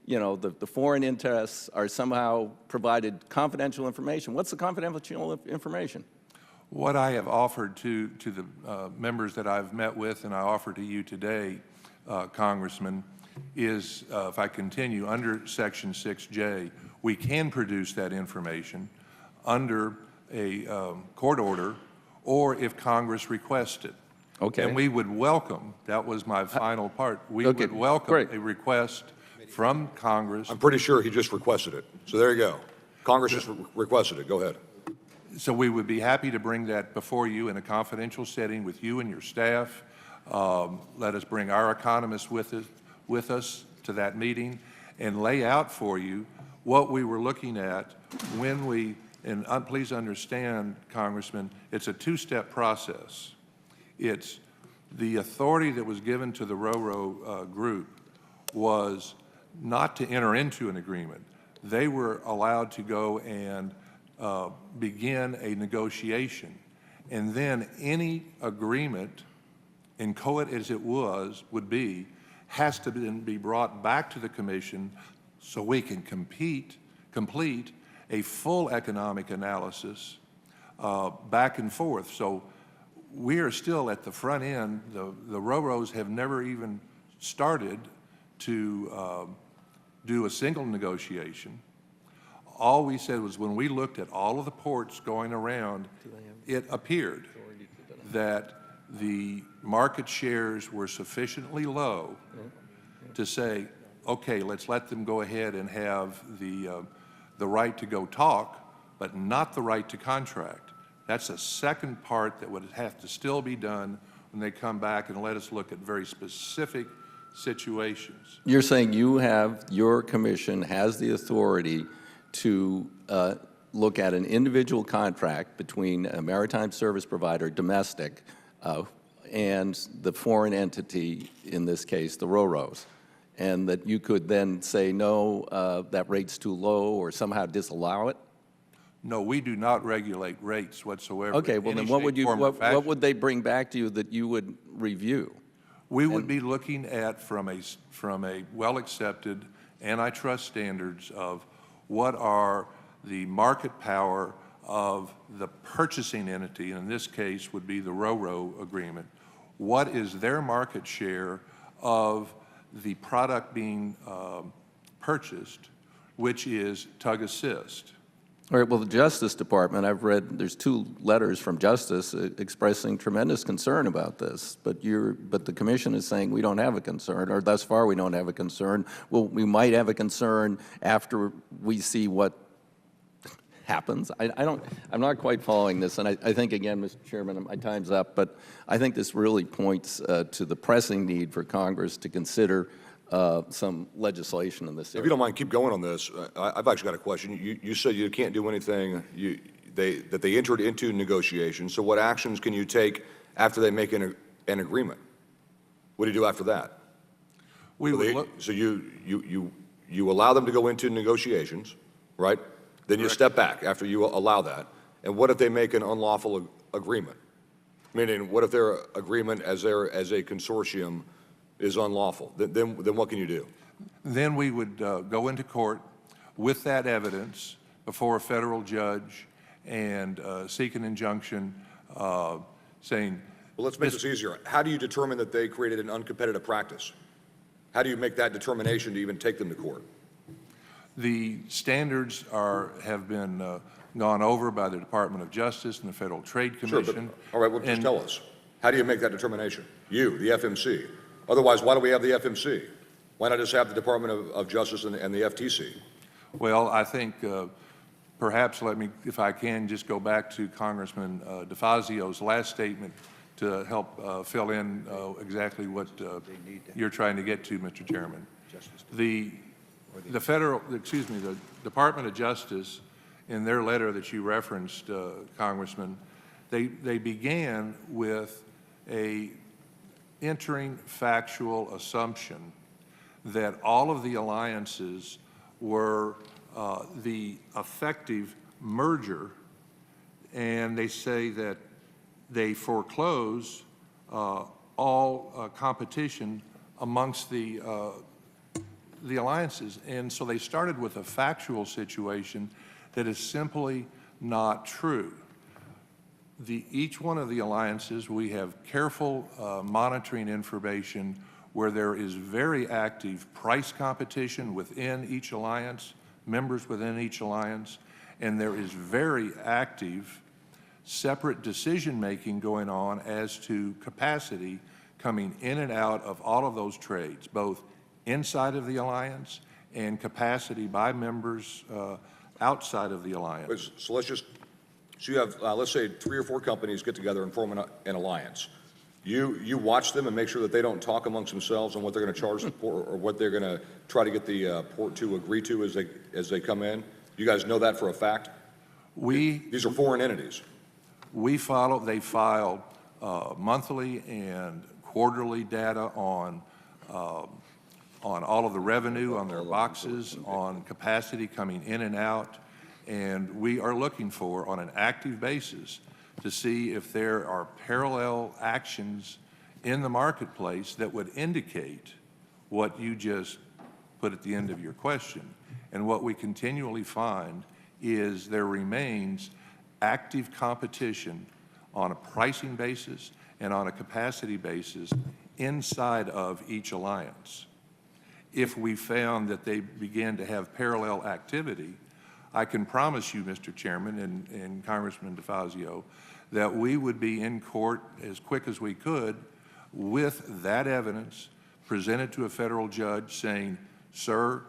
you know, the foreign interests are somehow provided confidential information. What's the confidential information? What I have offered to the members that I've met with, and I offer to you today, Congressman, is, if I continue, under Section 6J, we can produce that information under a court order, or if Congress requests it. Okay. And we would welcome, that was my final part, we would welcome a request from Congress. I'm pretty sure he just requested it. So there you go. Congress just requested it. Go ahead. So we would be happy to bring that before you in a confidential setting with you and your staff. Let us bring our economists with us to that meeting and lay out for you what we were looking at when we, and please understand, Congressman, it's a two-step process. It's the authority that was given to the RoRo group was not to enter into an agreement. They were allowed to go and begin a negotiation. And then any agreement, inchoate as it was, would be, has to then be brought back to the Commission so we can complete a full economic analysis back and forth. So we are still at the front end. The RoRos have never even started to do a single negotiation. All we said was when we looked at all of the ports going around, it appeared that the market shares were sufficiently low to say, okay, let's let them go ahead and have the right to go talk, but not the right to contract. That's a second part that would have to still be done when they come back and let us look at very specific situations. You're saying your commission has the authority to look at an individual contract between a maritime service provider, domestic, and the foreign entity, in this case, the RoRos, and that you could then say, no, that rate's too low, or somehow disallow it? No, we do not regulate rates whatsoever. Okay, well then what would they bring back to you that you would review? We would be looking at from a well-accepted antitrust standards of what are the market power of the purchasing entity, and in this case would be the RoRo agreement. What is their market share of the product being purchased, which is tug assist? All right, well, the Justice Department, I've read, there's 2 letters from Justice expressing tremendous concern about this, but the Commission is saying we don't have a concern, or thus far we don't have a concern. Well, we might have a concern after we see what happens. I'm not quite following this, and I think, again, Mr. Chairman, my time's up, but I think this really points to the pressing need for Congress to consider some legislation in this area. If you don't mind, keep going on this. I've actually got a question. You said you can't do anything, that they entered into negotiations. So what actions can you take after they make an agreement? What do you do after that? So you allow them to go into negotiations, right? Then you step back after you allow that. And what if they make an unlawful agreement? Meaning, what if their agreement as a consortium is unlawful? Then what can you do? Then we would go into court with that evidence before a federal judge and seek an injunction saying... Well, let's make this easier. How do you determine that they created an uncompetitive practice? How do you make that determination to even take them to court? The standards have been gone over by the Department of Justice and the Federal Trade Commission. Sure, but, all right, well, just tell us. How do you make that determination? You, the FMC. Otherwise, why do we have the FMC? Why not just have the Department of Justice and the FTC? Well, I think perhaps let me, if I can, just go back to Congressman DeFazio's last statement to help fill in exactly what you're trying to get to, Mr. Chairman. The Department of Justice, in their letter that you referenced, Congressman, they began with a entering factual assumption that all of the alliances were the effective merger, and they say that they foreclose all competition amongst the the alliances. And so they started with a factual situation that is simply not true. Each one of the alliances, we have careful monitoring information where there is very active price competition within each alliance, members within each alliance, and there is very active separate decision-making going on as to capacity coming in and out of all of those trades, both inside of the alliance and capacity by members outside of the alliance. So let's so you have, let's say 3 or 4 companies get together and form an alliance. You watch them and make sure that they don't talk amongst themselves on what they're going to charge the port or what they're going to try to get the port to agree to as they come in. You guys know that for a fact? These are foreign entities. They filed monthly and quarterly data on all of the revenue, on their boxes, on capacity coming in and out, and we are looking for, on an active basis, to see if there are parallel actions in the marketplace that would indicate what you just put at the end of your question. And what we continually find is there remains active competition on a pricing basis and on a capacity basis inside of each alliance. If we found that they began to have parallel activity, I can promise you, Mr. Chairman and Congressman DeFazio, that we would be in court as quick as we could with that evidence presented to a federal judge saying, sir,